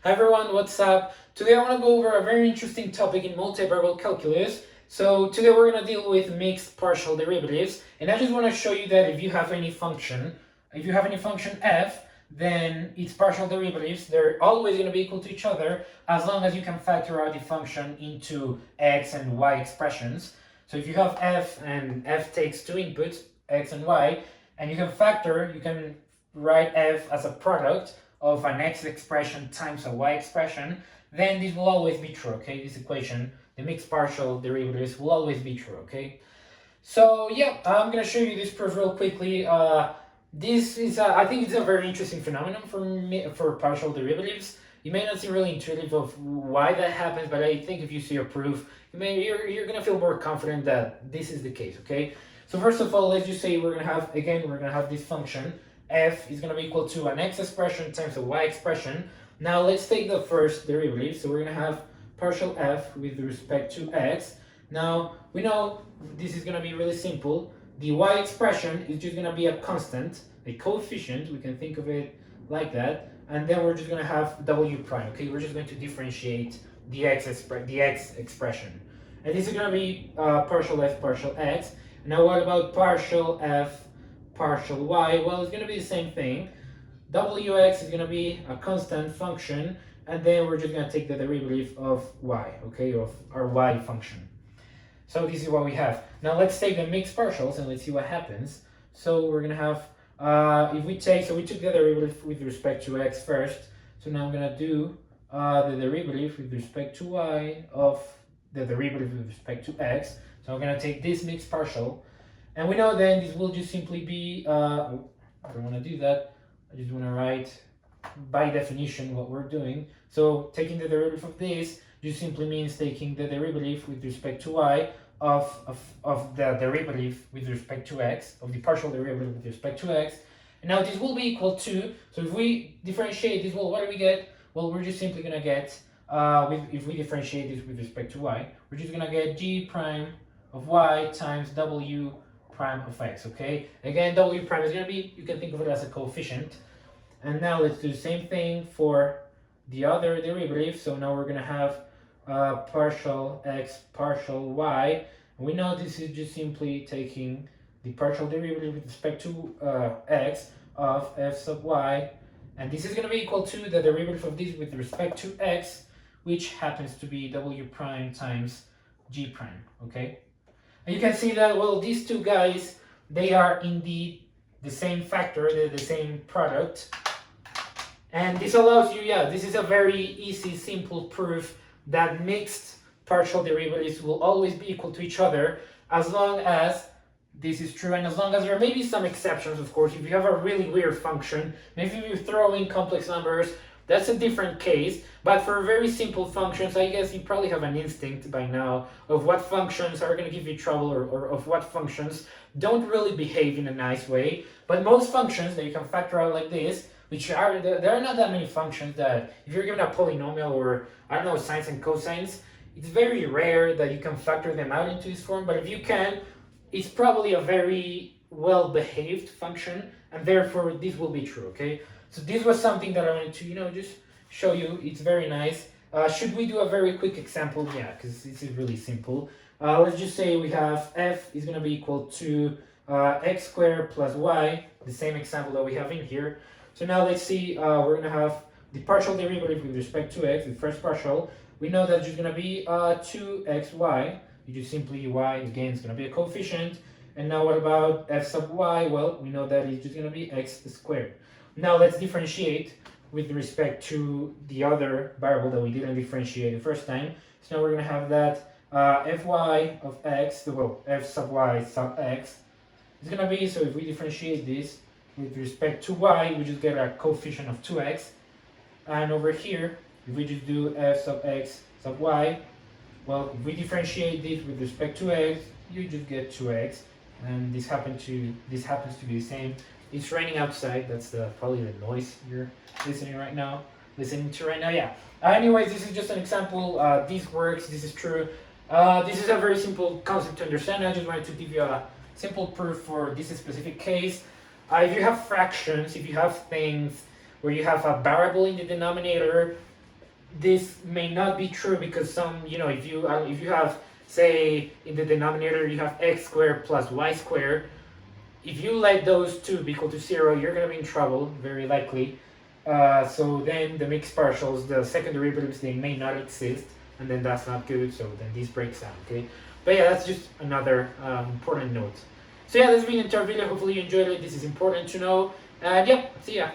Hi everyone, what's up? Today I want to go over a very interesting topic in multivariable calculus. So today we're going to deal with mixed partial derivatives, and I just want to show you that if you have any function f, then its partial derivatives, they're always going to be equal to each other as long as you can factor out the function into x and y expressions. So if you have f and f takes two inputs, x and y, and you can write f as a product of an x expression times a y expression, then this will always be true, okay? This equation, the mixed partial derivatives will always be true, okay? So yeah, I'm gonna show you this proof real quickly. This is, I think it's a very interesting phenomenon for partial derivatives. You may not seem really intuitive of why that happens, but I think if you see a proof, you're gonna feel more confident that this is the case, okay? So first of all, let's just say we're gonna have this function f is going to be equal to an x expression times a y expression. Now let's take the first derivative. So we're going to have partial f with respect to x. Now we know this is going to be really simple. The y expression is just going to be a constant, a coefficient. We can think of it like that. And then we're just going to have w prime. Okay, we're just going to differentiate the x expression. And this is going to be partial f partial x. Now what about partial f partial y? Well, it's going to be the same thing. Wx is going to be a constant function, and then we're just going to take the derivative of y, okay, of our y function. So this is what we have. Now let's take the mixed partials and let's see what happens. So we're going to have, we took the derivative with respect to x first. So now I'm going to do the derivative with respect to y of the derivative with respect to x. So I'm going to take this mixed partial. And we know then this will just simply be, I don't want to do that. I just want to write by definition what we're doing. So taking the derivative of this just simply means taking the derivative with respect to y of the derivative with respect to x, of the partial derivative with respect to x. And now this will be equal to, so if we differentiate this, well, what do we get? Well, we're just simply going to get, if we differentiate this with respect to y, we're just going to get g prime of y times w prime of x, okay? Again, w prime is going to be, you can think of it as a coefficient. And now let's do the same thing for the other derivative. So now we're going to have partial x partial y. And we know this is just simply taking the partial derivative with respect to x of f sub y. And this is going to be equal to the derivative of this with respect to x, which happens to be w prime times g prime, okay? And you can see that, well, these two guys, they are indeed the same factor, they're the same product. And this allows you, yeah, this is a very easy, simple proof that mixed partial derivatives will always be equal to each other as long as this is true, and as long as there may be some exceptions, of course. If you have a really weird function, maybe if you throw in complex numbers, that's a different case. But for very simple functions, I guess you probably have an instinct by now of what functions are going to give you trouble, or of what functions don't really behave in a nice way. But most functions that you can factor out like this, which are, there are not that many functions that, if you're given a polynomial or, I don't know, sines and cosines, it's very rare that you can factor them out into this form. But if you can, it's probably a very well-behaved function, and therefore this will be true, okay? So this was something that I wanted to, just show you. It's very nice. Should we do a very quick example? Yeah, because this is really simple. Let's just say we have f is going to be equal to x squared plus y, the same example that we have in here. So now let's see, we're going to have the partial derivative with respect to x, the first partial. We know that's just going to be 2xy. You just simply, y again is going to be a coefficient. And now what about f sub y? Well, we know that it's just going to be x squared. Now let's differentiate with respect to the other variable that we didn't differentiate the first time. So now we're going to have that fy of x, well, f sub y sub x is going to be, so if we differentiate this with respect to y, we just get a coefficient of 2x. And over here, if we just do f sub x sub y, well, if we differentiate this with respect to x, you just get 2x. And this happens to be the same. It's raining outside. That's probably the noise you're listening to right now. Yeah. Anyways, this is just an example. This works. This is true. This is a very simple concept to understand. I just wanted to give you a simple proof for this specific case. If you have fractions, if you have things where you have a variable in the denominator, this may not be true because some, if you have, say, in the denominator you have x squared plus y squared, if you let those two be equal to 0, you're going to be in trouble, very likely. So then the mixed partials, the second derivatives, they may not exist, and then that's not good, so then this breaks down, okay? But yeah, that's just another important note. So yeah, that's been the entire video. Hopefully you enjoyed it. This is important to know. And yeah, see ya.